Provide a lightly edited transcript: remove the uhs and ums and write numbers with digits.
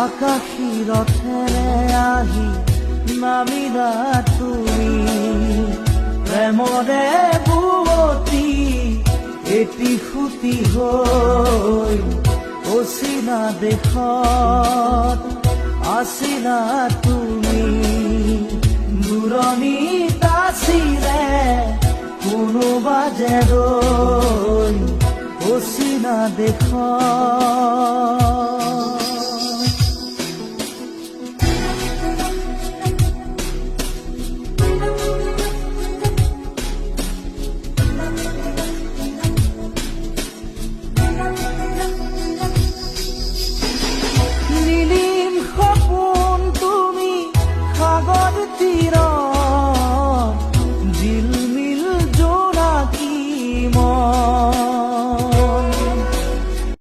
আকাশী ৰথেৰে আহি নামিলা তুমি প্ৰেমৰে বুৱতী এটি সুতি হৈ অচিনা দেশত আছিলা তুমি দূৰণিত আছিলে কোনোবা যে ৰৈ অচিনা দেশত